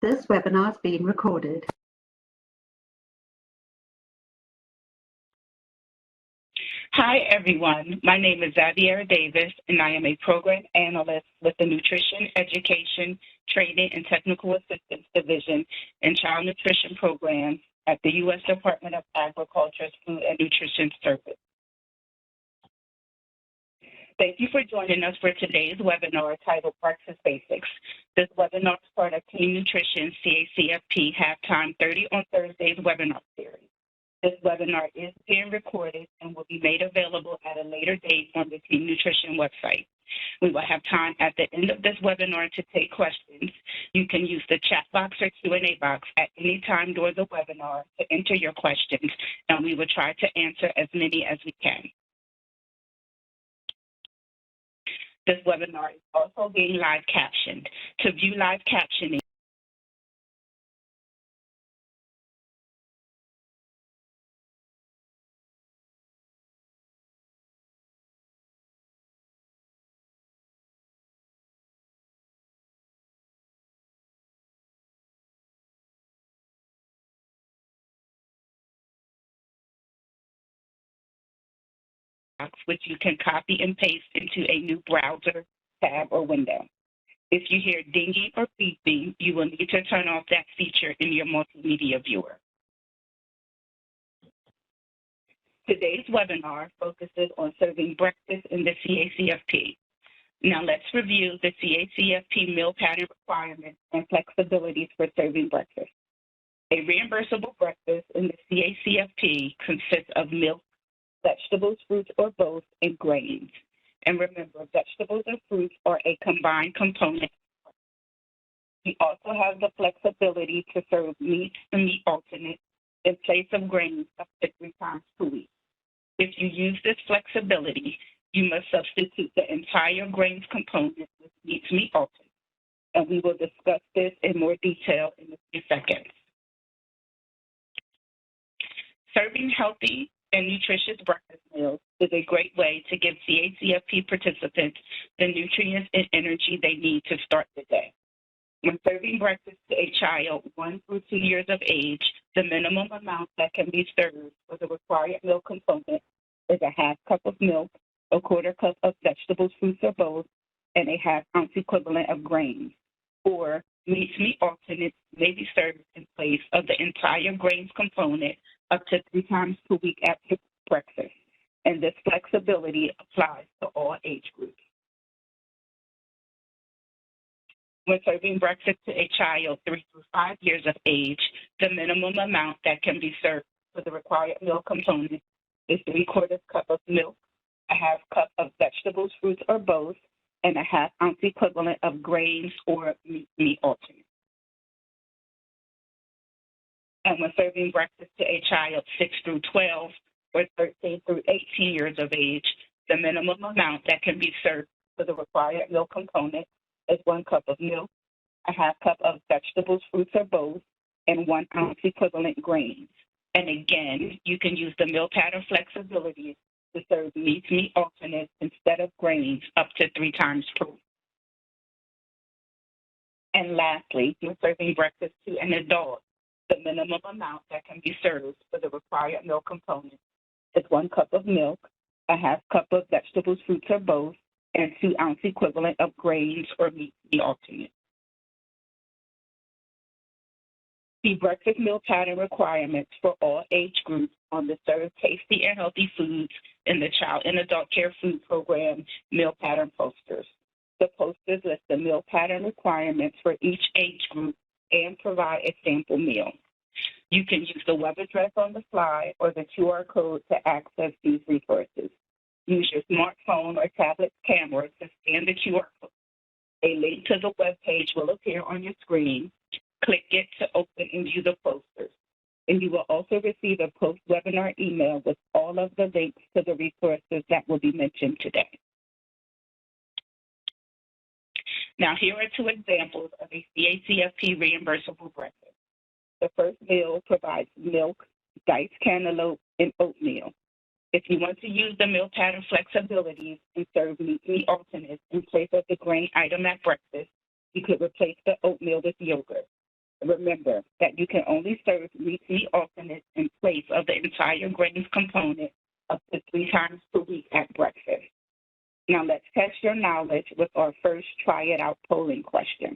This webinar is being recorded. Hi, everyone. My name is Xaviera Davis, and I am a program analyst with the Nutrition Education, Training, and Technical Assistance Division in Child Nutrition Programs at the U.S. Department of Agriculture's Food and Nutrition Service. Thank you for joining us for today's webinar titled Breakfast Basics. This webinar is part of Team Nutrition CACFP Halftime 30 on Thursdays webinar series. This webinar is being recorded and will be made available at a later date on the Team Nutrition website. We will have time at the end of this webinar to take questions. You can use the chat box or Q&A box at any time during the webinar to enter your questions, and we will try to answer as many as we can. This webinar is also being live captioned. To view live captioning, which you can copy and paste into a new browser, tab, or window. If you hear dinging or beeping, you will need to turn off that feature in your multimedia viewer. Today's webinar focuses on serving breakfast in the CACFP. Now let's review the CACFP meal pattern requirements and flexibilities for serving breakfast. A reimbursable breakfast in the CACFP consists of milk, vegetables, fruits, or both, and grains. And remember, vegetables and fruits are a combined component. We also have the flexibility to serve meat and meat alternates in place of grains up to 3 times per week. If you use this flexibility, you must substitute the entire grains component with meat alternates. And we will discuss this in more detail in a few seconds. Serving healthy and nutritious breakfast meals is a great way to give CACFP participants the nutrients and energy they need to start the day. When serving breakfast to a child 1 through 2 years of age, the minimum amount that can be served for the required milk component is a ½ cup of milk, a ¼ cup of vegetables, fruits, or both, and a ½ ounce equivalent of grains. Or meat alternates may be served in place of the entire grains component up to 3 times per week after breakfast, and this flexibility applies to all age groups. When serving breakfast to a child 3 through 5 years of age, the minimum amount that can be served for the required milk component is 3/4 cup of milk, a ½ cup of vegetables, fruits, or both, and a ½ ounce equivalent of grains or meat alternates. And when serving breakfast to a child 6 through 12 or 13 through 18 years of age, the minimum amount that can be served for the required milk component is 1 cup of milk, a ½ cup of vegetables, fruits, or both, and 1 ounce equivalent grains. And again, you can use the meal pattern flexibilities to serve meat alternates instead of grains up to 3 times per week. And lastly, when serving breakfast to an adult, the minimum amount that can be served for the required milk component is 1 cup of milk, a ½ cup of vegetables, fruits, or both, and 2 ounce equivalent of grains or meat alternates. See breakfast meal pattern requirements for all age groups on the Serve Tasty and Healthy Foods in the Child and Adult Care Food Program meal pattern posters. The posters list the meal pattern requirements for each age group and provide a sample meal. You can use the web address on the slide or the QR code to access these resources. Use your smartphone or tablet camera to scan the QR code. A link to the web page will appear on your screen. Click it to open and view the posters. And you will also receive a post-webinar email with all of the links to the resources that will be mentioned today. Now, here are 2 examples of a CACFP reimbursable breakfast. The first meal provides milk, diced cantaloupe, and oatmeal. If you want to use the meal pattern flexibilities and serve meat alternates in place of the grain item at breakfast, you could replace the oatmeal with yogurt. Remember that you can only serve meat alternates in place of the entire grains component up to 3 times per week at breakfast. Now let's test your knowledge with our first try it out polling question.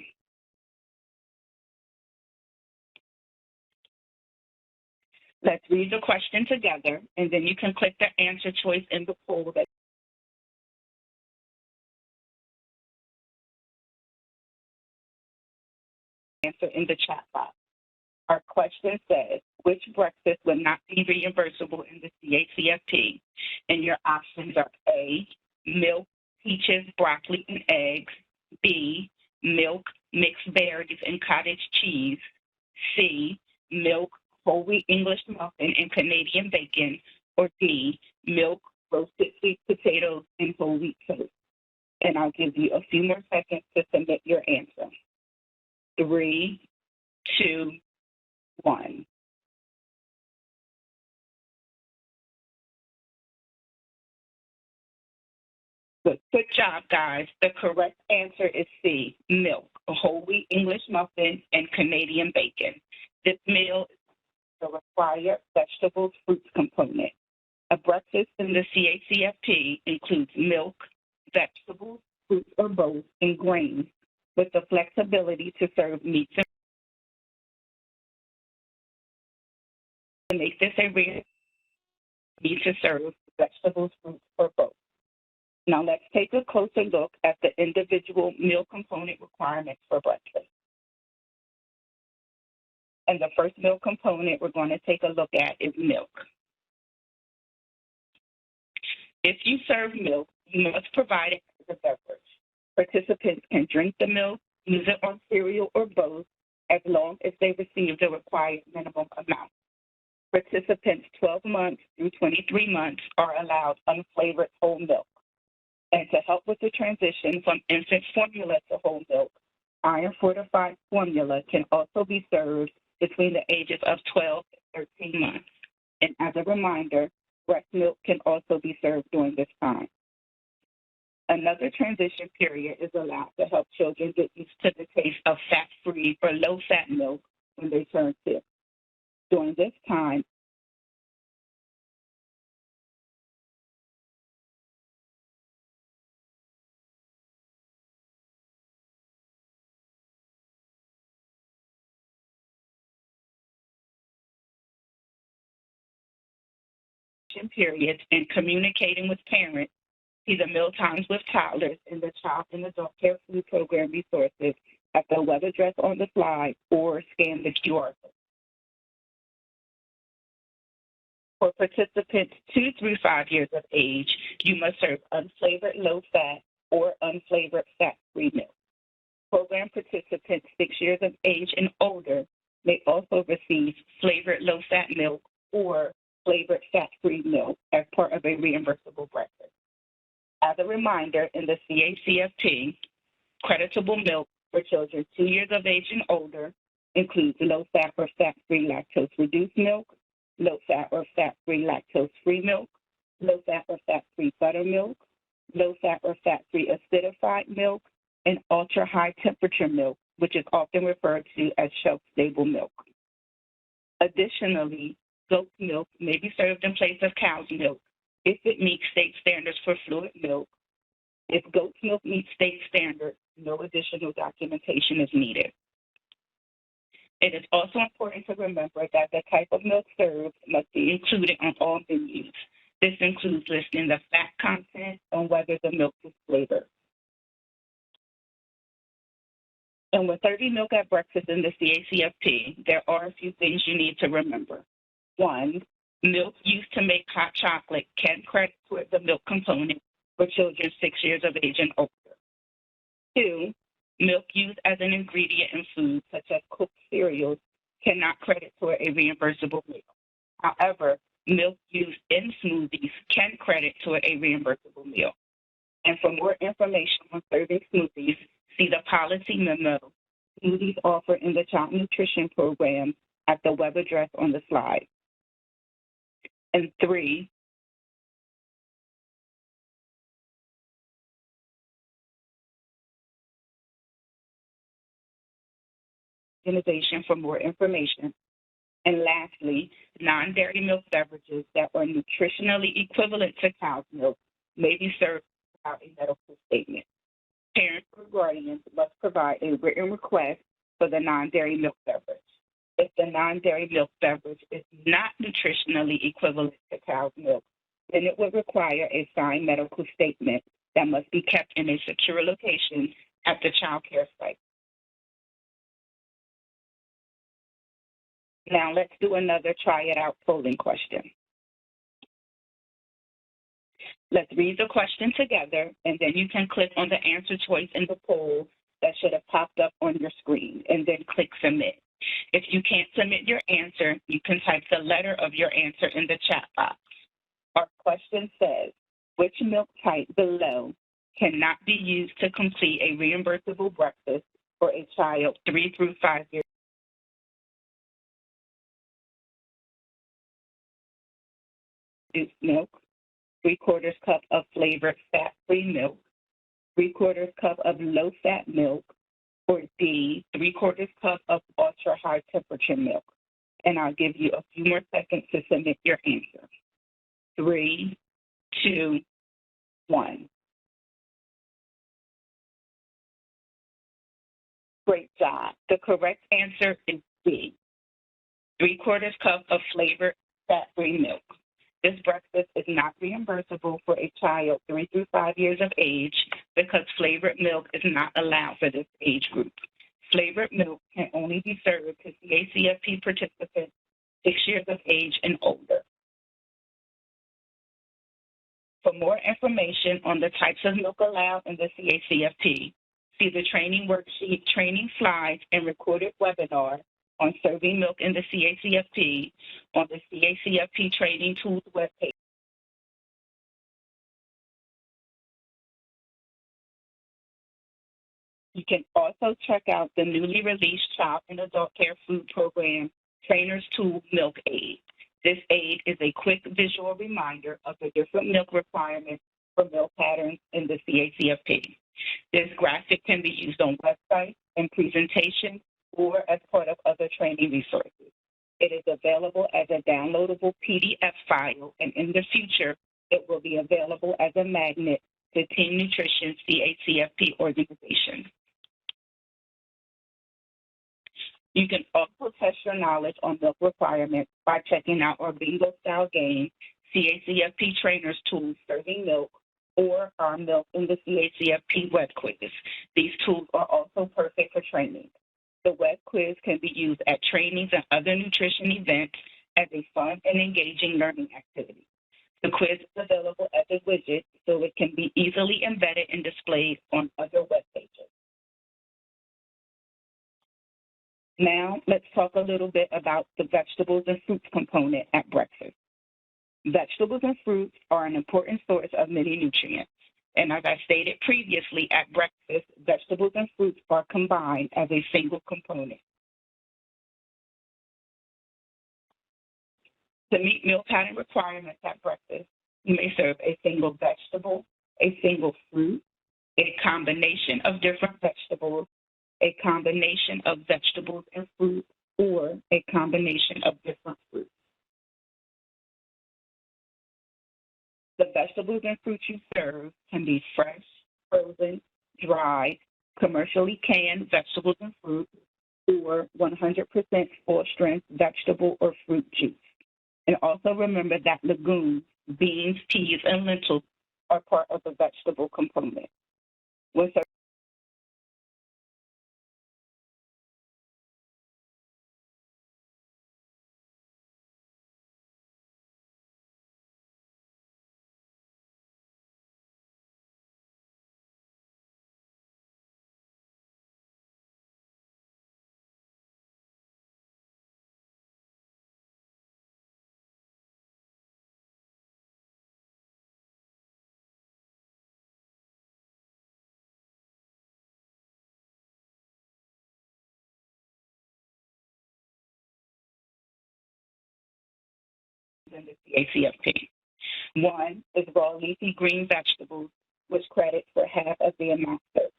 Let's read the question together, and then you can click the answer choice in the poll that answer in the chat box. Our question says, which breakfast would not be reimbursable in the CACFP? And your options are A, milk, peaches, broccoli, and eggs. B, milk, mixed berries, and cottage cheese. C, milk, whole wheat English muffin, and Canadian bacon. Or D, milk, roasted sweet potatoes, and whole wheat toast. And I'll give you a few more seconds to submit your answer. 3, 2, 1. Good job, guys. The correct answer is C, milk, a whole wheat English muffin, and Canadian bacon. This meal is the required vegetables, fruits component. A breakfast in the CACFP includes milk, vegetables, fruits or both, and grains, with the flexibility to serve meats and make this a real need to serve vegetables, fruits, or both. Now let's take a closer look at the individual meal component requirements for breakfast. And the first meal component we're going to take a look at is milk. If you serve milk, you must provide it as a beverage. Participants can drink the milk, use it on cereal or both, as long as they receive the required minimum amount. Participants 12 months through 23 months are allowed unflavored whole milk. And to help with the transition from infant formula to whole milk, iron-fortified formula can also be served between the ages of 12 and 13 months. And as a reminder, breast milk can also be served during this time. Another transition period is allowed to help children get used to the taste of fat-free or low-fat milk when they turn 6. During this time, periods and communicating with parents, see the Meal Times with Toddlers in the Child and Adult Care Food Program resources at the web address on the slide or scan the QR code. For participants 2 through 5 years of age, you must serve unflavored low-fat or unflavored fat-free milk. Program participants 6 years of age and older may also receive flavored low-fat milk or flavored fat-free milk as part of a reimbursable breakfast. As a reminder, in the CACFP, creditable milk for children 2 years of age and older includes low-fat or fat-free lactose-reduced milk, low-fat or fat-free lactose-free milk, low-fat or fat-free buttermilk, low-fat or fat-free acidified milk, and ultra-high temperature milk, which is often referred to as shelf-stable milk. Additionally, goat milk may be served in place of cow's milk if it meets state standards for fluid milk. If goat's milk meets state standards, no additional documentation is needed. It is also important to remember that the type of milk served must be included on all menus. This includes listing the fat content and whether the milk is flavored. And with serving milk at breakfast in the CACFP, there are a few things you need to remember. 1, milk used to make hot chocolate can credit toward the milk component for children 6 years of age and older. 2, milk used as an ingredient in food, such as cooked cereals, cannot credit toward a reimbursable meal. However, milk used in smoothies can credit toward a reimbursable meal. And for more information on serving smoothies, see the policy memo, Smoothies Offered in the Child Nutrition Program, at the web address on the slide. And 3, organization for more information. And lastly, non-dairy milk beverages that are nutritionally equivalent to cow's milk may be served without a medical statement. Parents or guardians must provide a written request for the non-dairy milk beverage. If the non-dairy milk beverage is not nutritionally equivalent to cow's milk, then it would require a signed medical statement that must be kept in a secure location at the child care site. Now let's do another try it out polling question. Let's read the question together, and then you can click on the answer choice in the poll that should have popped up on your screen, and then click submit. If you can't submit your answer, you can type the letter of your answer in the chat box. Our question says, which milk type below cannot be used to complete a reimbursable breakfast for a child 3 through 5 years? Reduced milk, 3/4 cup of flavored fat-free milk, 3/4 cup of low-fat milk, or D, 3/4 cup of ultra-high temperature milk. And I'll give you a few more seconds to submit your answer. 3, 2, 1. Great job. The correct answer is D, 3/4 cup of flavored fat-free milk. This breakfast is not reimbursable for a child 3 through 5 years of age because flavored milk is not allowed for this age group. Flavored milk can only be served to CACFP participants 6 years of age and older. For more information on the types of milk allowed in the CACFP, see the training worksheet, training slides, and recorded webinar on serving milk in the CACFP on the CACFP Training Tools webpage. You can also check out the newly released Child and Adult Care Food Program Trainer's Tool Milk Aid. This aid is a quick visual reminder of the different milk requirements for milk patterns in the CACFP. This graphic can be used on websites and presentations or as part of other training resources. It is available as a downloadable PDF file, and in the future, it will be available as a magnet to Team Nutrition CACFP organizations. You can also test your knowledge on milk requirements by checking out our bingo-style game, CACFP Trainers Tools Serving Milk, or our Milk in the CACFP web quiz. These tools are also perfect for training. The web quiz can be used at trainings and other nutrition events as a fun and engaging learning activity. The quiz is available as a widget, so it can be easily embedded and displayed on other web pages. Now, let's talk a little bit about the vegetables and fruits component at breakfast. Vegetables and fruits are an important source of many nutrients. And as I stated previously, at breakfast, vegetables and fruits are combined as a single component. To meet meal pattern requirements at breakfast, you may serve a single vegetable, a single fruit, a combination of different vegetables, a combination of vegetables and fruit, or a combination of different fruits. The vegetables and fruits you serve can be fresh, frozen, dried, commercially canned vegetables and fruit, or 100% full-strength vegetable or fruit juice. And also remember that legumes, beans, peas, and lentils are part of the vegetable component. When in the CACFP. One is raw leafy green vegetables, which credits for half of the amount served.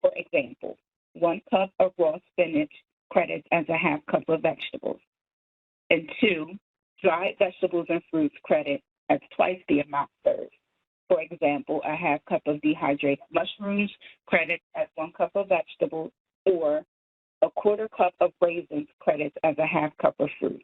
For example, 1 cup of raw spinach credits as a half cup of vegetables. And 2, dried vegetables and fruits credit as twice the amount served. For example, a half cup of dehydrated mushrooms credits as 1 cup of vegetables, or a quarter cup of raisins credits as a half cup of fruit.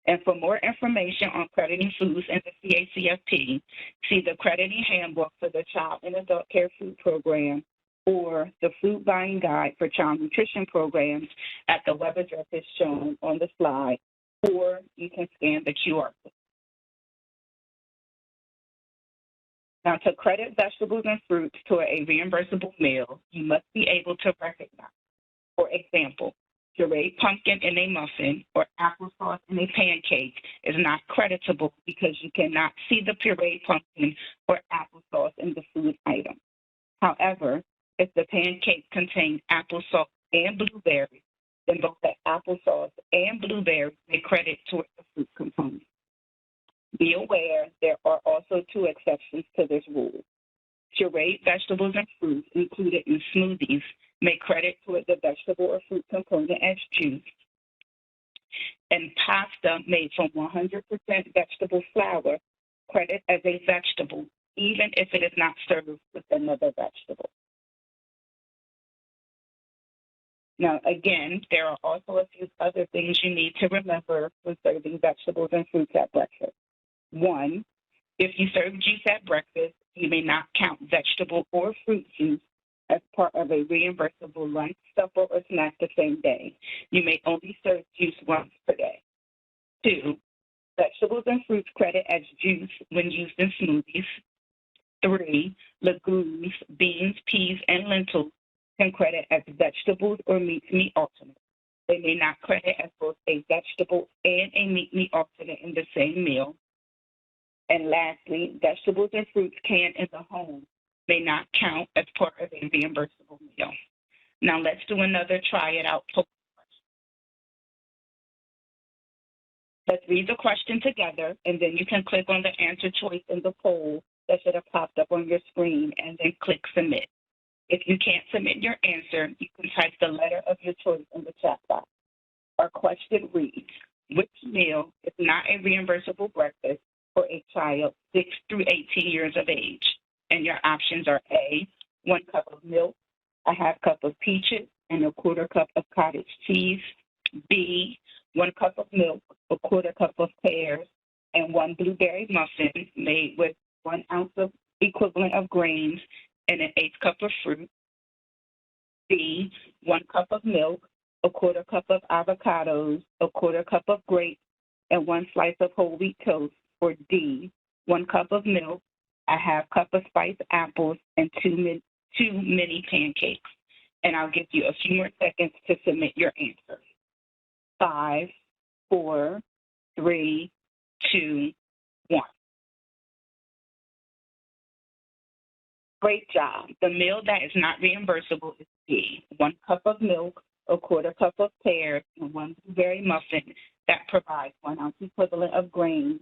And for more information on crediting foods in the CACFP, see the crediting handbook for the Child and Adult Care Food Program or the Food Buying Guide for Child Nutrition Programs at the web addresses shown on the slide, or you can scan the QR code. Now, to credit vegetables and fruits toward a reimbursable meal, you must be able to recognize, for example, pureed pumpkin in a muffin or applesauce in a pancake is not creditable because you cannot see the pureed pumpkin or applesauce in the food item. However, if the pancake contains applesauce and blueberries, then both the applesauce and blueberries may credit toward the fruit component. Be aware there are also 2 exceptions to this rule. Pureed vegetables and fruits included in smoothies may credit toward the vegetable or fruit component as juice, and pasta made from 100% vegetable flour credit as a vegetable, even if it is not served with another vegetable. Now, again, there are also a few other things you need to remember when serving vegetables and fruits at breakfast. 1, if you serve juice at breakfast, you may not count vegetable or fruit juice as part of a reimbursable lunch, supper, or snack the same day. You may only serve juice once per day. 2, vegetables and fruits credit as juice when used in smoothies. 3, legumes, beans, peas, and lentils can credit as vegetables or meat alternate. They may not credit as both a vegetable and a meat alternate in the same meal. And lastly, vegetables and fruits canned in the home may not count as part of a reimbursable meal. Now let's do another try it out poll question. Let's read the question together, and then you can click on the answer choice in the poll that should have popped up on your screen, and then click submit. If you can't submit your answer, you can type the letter of your choice in the chat box. Our question reads, which meal is not a reimbursable breakfast for a child 6 through 18 years of age? And your options are A, 1 cup of milk, a half cup of peaches, and a quarter cup of cottage cheese. B, 1 cup of milk, a quarter cup of pears, and 1 blueberry muffin made with 1 ounce of equivalent of grains and an 1/8 cup of fruit. C, 1 cup of milk, a quarter cup of avocados, a quarter cup of grapes, and 1 slice of whole wheat toast. Or D, 1 cup of milk, a half cup of spiced apples, and 2 mini pancakes. And I'll give you a few more seconds to submit your answer. 5, 4, 3, 2, 1. Great job. The meal that is not reimbursable is D, 1 cup of milk, a quarter cup of pears, and 1 blueberry muffin that provides 1 ounce equivalent of grains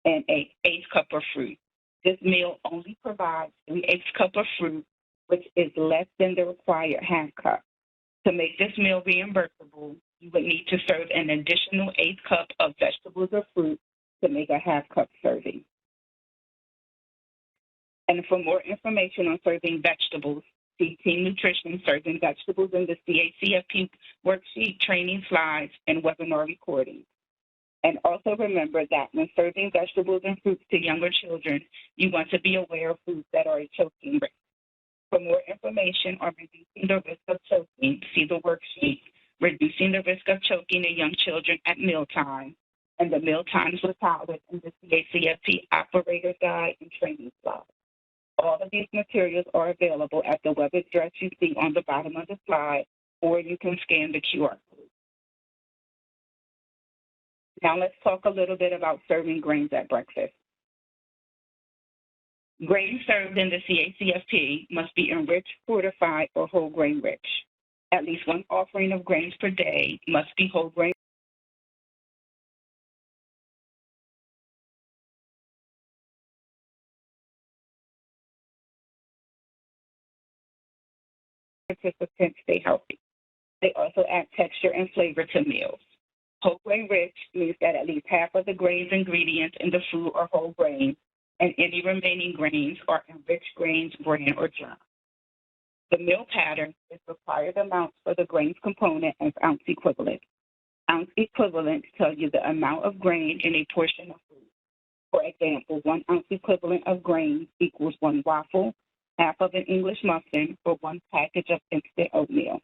and an 1/8 cup of fruit. This meal only provides 3/8 cup of fruit, which is less than the required half cup. To make this meal reimbursable, you would need to serve an additional 1/8 cup of vegetables or fruit to make a half cup serving. And for more information on serving vegetables, see Team Nutrition Serving Vegetables in the CACFP worksheet, training slides, and webinar recordings. And also remember that when serving vegetables and fruits to younger children, you want to be aware of foods that are a choking risk. For more information on reducing the risk of choking, see the worksheet, Reducing the Risk of Choking in Young Children at Mealtime, and the Mealtimes with Toddlers in the CACFP Operator's Guide and Training Slides. All of these materials are available at the web address you see on the bottom of the slide, or you can scan the QR code. Now let's talk a little bit about serving grains at breakfast. Grains served in the CACFP must be enriched, fortified, or whole grain rich. At least 1 offering of grains per day must be whole grain participants stay healthy. They also add texture and flavor to meals. Whole grain rich means that at least half of the grains ingredients in the food are whole grains, and any remaining grains are enriched grains, bran, or germ. The meal pattern is required amounts for the grains component as ounce equivalent. Ounce equivalents tell you the amount of grain in a portion of food. For example, 1 ounce equivalent of grains equals 1 waffle, half of an English muffin, or 1 package of instant oatmeal.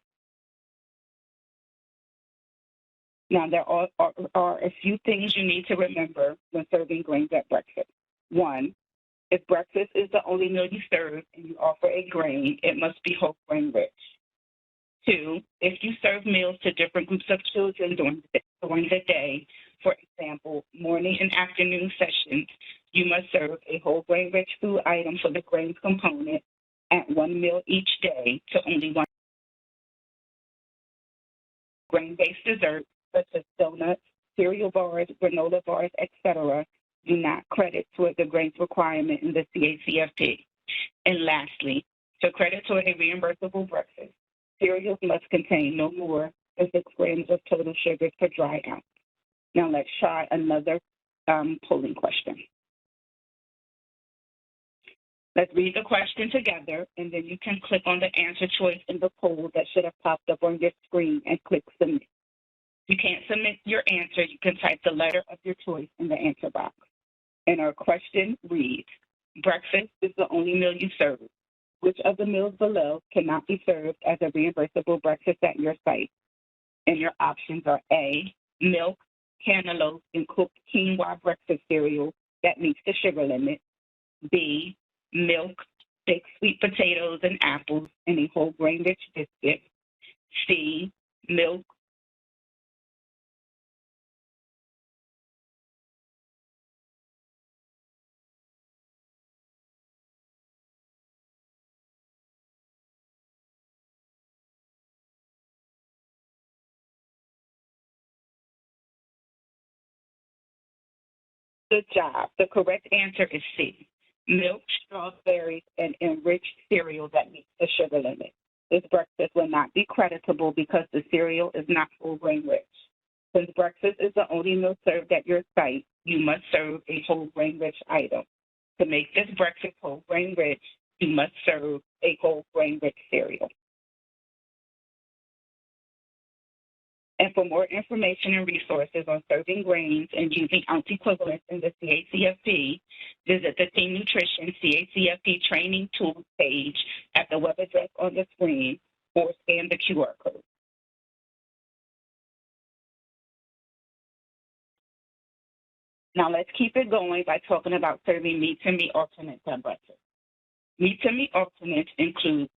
Now, there are a few things you need to remember when serving grains at breakfast. 1, if breakfast is the only meal you serve and you offer a grain, it must be whole grain rich. 2, if you serve meals to different groups of children during the day, for example, morning and afternoon sessions, you must serve a whole grain rich food item for the grains component at 1 meal each day to only 1 grain-based dessert, such as donuts, cereal bars, granola bars, etc., do not credit toward the grains requirement in the CACFP. And lastly, to credit toward a reimbursable breakfast, cereals must contain no more than 6 grams of total sugars per dry ounce. Now let's try another polling question. Let's read the question together, and then you can click on the answer choice in the poll that should have popped up on your screen and click submit. If you can't submit your answer, you can type the letter of your choice in the answer box. And our question reads, breakfast is the only meal you serve. Which of the meals below cannot be served as a reimbursable breakfast at your site? And your options are A, milk, cantaloupe, and cooked quinoa breakfast cereal that meets the sugar limit. B, milk, baked sweet potatoes and apples, and a whole grain rich biscuit. C, milk, good job. The correct answer is C, milk, strawberries, and enriched cereal that meets the sugar limit. This breakfast will not be creditable because the cereal is not whole grain rich. Since breakfast is the only meal served at your site, you must serve a whole grain rich item. To make this breakfast whole grain rich, you must serve a whole grain rich cereal. And for more information and resources on serving grains and using ounce equivalents in the CACFP, visit the Team Nutrition CACFP Training Tools page at the web address on the screen or scan the QR code. Now let's keep it going by talking about serving meat and meat alternates at breakfast. Meat and meat alternates include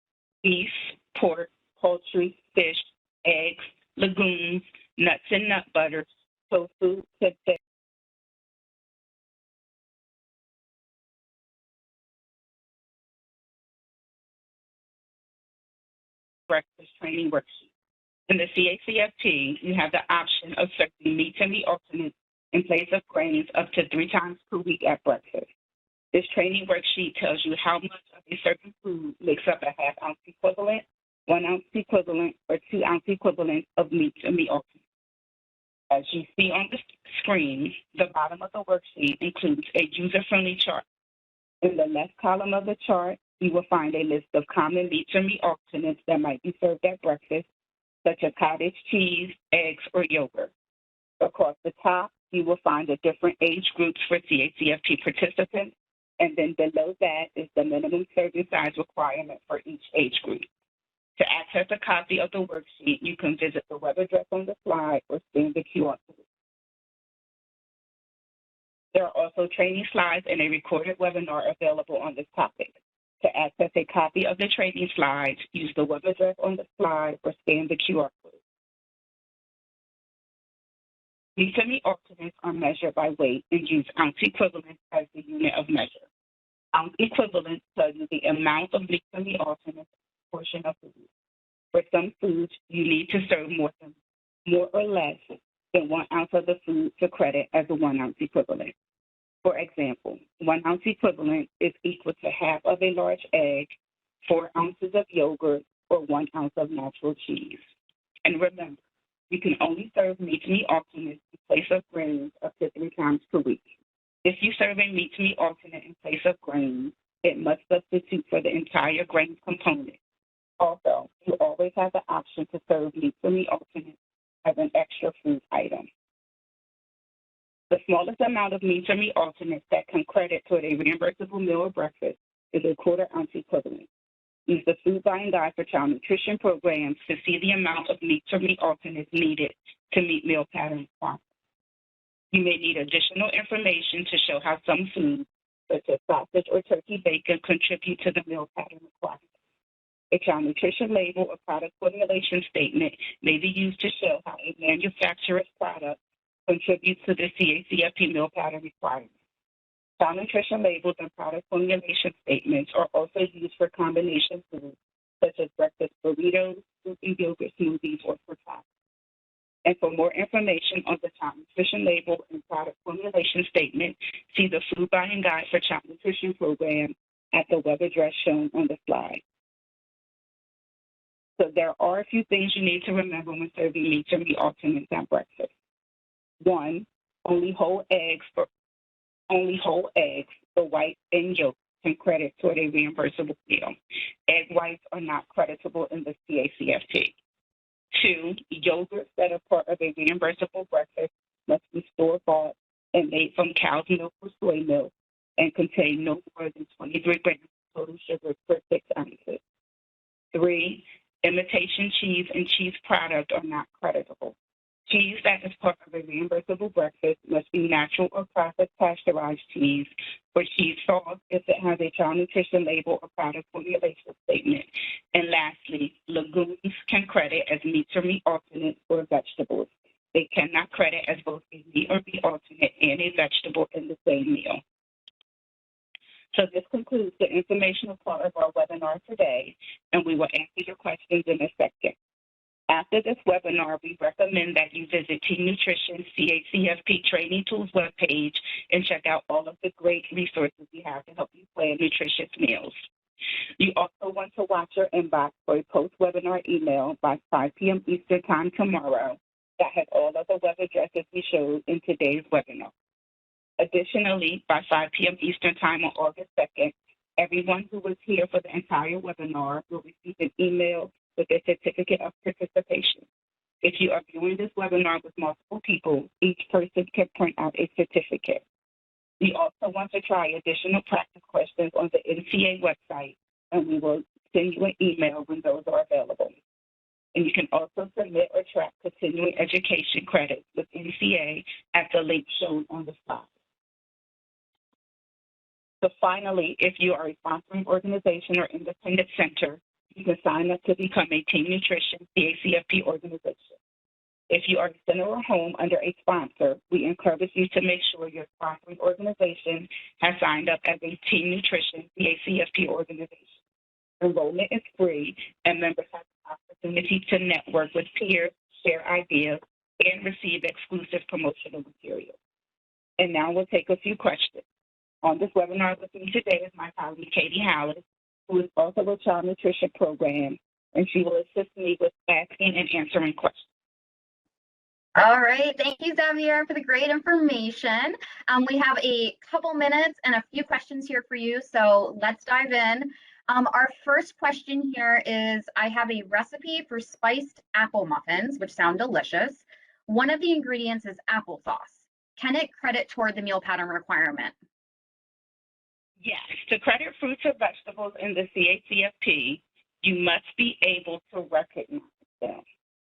beef, pork, poultry, fish, eggs, legumes, nuts and nut butters, tofu, tidbits, breakfast training worksheet. In the CACFP, you have the option of serving meat and meat alternates in place of grains up to 3 times per week at breakfast. This training worksheet tells you how much of a certain food makes up a half ounce equivalent, 1 ounce equivalent, or 2 ounce equivalent of meat and meat alternates. As you see on the screen, the bottom of the worksheet includes a user-friendly chart. In the left column of the chart, you will find a list of common meats and meat alternates that might be served at breakfast, such as cottage cheese, eggs, or yogurt. Across the top, you will find the different age groups for CACFP participants, and then below that is the minimum serving size requirement for each age group. To access a copy of the worksheet, you can visit the web address on the slide or scan the QR code. There are also training slides and a recorded webinar available on this topic. To access a copy of the training slides, use the web address on the slide or scan the QR code. Meat and meat alternates are measured by weight and use ounce equivalents as the unit of measure. Ounce equivalents tell you the amount of meat and meat alternates portion of food. For some foods, you need to serve more or less than 1 ounce of the food to credit as a 1 ounce equivalent. For example, 1 ounce equivalent is equal to half of a large egg, 4 ounces of yogurt, or 1 ounce of natural cheese. And remember, you can only serve meat-to-meat alternates in place of grains up to 3 times per week. If you serve a meat-to-meat alternate in place of grains, it must substitute for the entire grain component. Also, you always have the option to serve meat-to-meat alternates as an extra food item. The smallest amount of meat-to-meat alternates that can credit toward a reimbursable meal or breakfast is a 1/4 ounce equivalent. Use the Food Buying Guide for Child Nutrition programs to see the amount of meat-to-meat alternates needed to meet meal pattern requirements. You may need additional information to show how some foods, such as sausage or turkey bacon, contribute to the meal pattern requirements. A child nutrition label or product formulation statement may be used to show how a manufacturer's product contributes to the CACFP meal pattern requirements. Child nutrition labels and product formulation statements are also used for combination foods, such as breakfast burritos, fruit and yogurt smoothies, or for tots. And for more information on the child nutrition label and product formulation statement, see the Food Buying Guide for Child Nutrition program at the web address shown on the slide. So there are a few things you need to remember when serving meat-to-meat alternates at breakfast. 1, only whole eggs, the white and yolk, can credit toward a reimbursable meal. Egg whites are not creditable in the CACFP. 2, yogurts that are part of a reimbursable breakfast must be store-bought and made from cow's milk or soy milk and contain no more than 23 grams of total sugar per 6 ounces. 3, imitation cheese and cheese product are not creditable. Cheese that is part of a reimbursable breakfast must be natural or processed pasteurized cheese or cheese sauce if it has a child nutrition label or product formulation statement. And lastly, legumes can credit as meat-to-meat alternates or vegetables. They cannot credit as both a meat or meat alternate and a vegetable in the same meal. So this concludes the informational part of our webinar today, and we will answer your questions in a second. After this webinar, we recommend that you visit Team Nutrition CACFP Training Tools webpage and check out all of the great resources we have to help you plan nutritious meals. You also want to watch your inbox for a post-webinar email by 5 p.m. Eastern Time tomorrow that has all of the web addresses we showed in today's webinar. Additionally, by 5 p.m. Eastern Time on August 2nd, everyone who was here for the entire webinar will receive an email with a certificate of participation. If you are viewing this webinar with multiple people, each person can print out a certificate. We also want to try additional practice questions on the NCA website, and we will send you an email when those are available. And you can also submit or track continuing education credits with NCA at the link shown on the slide. So finally, if you are a sponsoring organization or independent center, you can sign up to become a Team Nutrition CACFP organization. If you are a center or home under a sponsor, we encourage you to make sure your sponsoring organization has signed up as a Team Nutrition CACFP organization. Enrollment is free, and members have the opportunity to network with peers, share ideas, and receive exclusive promotional materials. And now we'll take a few questions. On this webinar with me today is my colleague, Katie Howard, who is also a child nutrition program, and she will assist me with asking and answering questions. All right, thank you, Xavier, for the great information. We have a couple minutes and a few questions here for you, so let's dive in. Our first question here is, I have a recipe for spiced apple muffins, which sound delicious. One of the ingredients is applesauce. Can it credit toward the meal pattern requirement? Yes, to credit fruits or vegetables in the CACFP, you must be able to recognize them.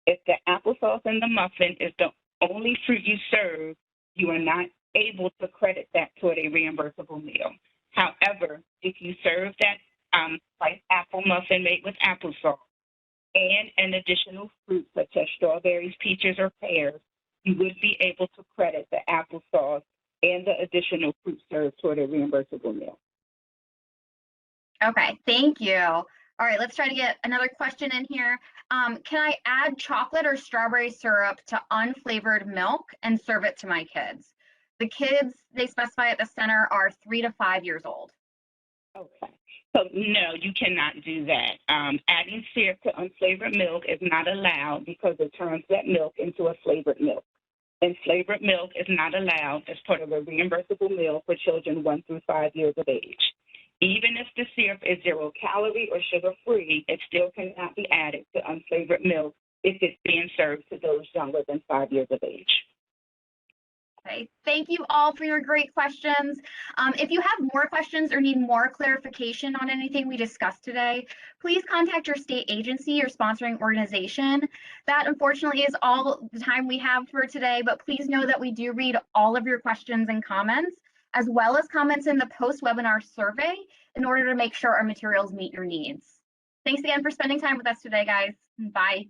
If the applesauce in the muffin is the only fruit you serve, you are not able to credit that toward a reimbursable meal. However, if you serve that spiced apple muffin made with applesauce and an additional fruit such as strawberries, peaches, or pears, you would be able to credit the applesauce and the additional fruit served toward a reimbursable meal. Okay, thank you. All right, let's try to get another question in here. Can I add chocolate or strawberry syrup to unflavored milk and serve it to my kids? The kids they specify at the center are 3 to 5 years old. Okay. So no, you cannot do that. Adding syrup to unflavored milk is not allowed because it turns that milk into a flavored milk. And flavored milk is not allowed as part of a reimbursable meal for children 1 through 5 years of age. Even if the syrup is 0 calorie or sugar-free, it still cannot be added to unflavored milk if it's being served to those younger than 5 years of age. Okay, thank you all for your great questions. If you have more questions or need more clarification on anything we discussed today, please contact your state agency or sponsoring organization. That unfortunately is all the time we have for today, but please know that we do read all of your questions and comments, as well as comments in the post-webinar survey in order to make sure our materials meet your needs. Thanks again for spending time with us today, guys. Bye.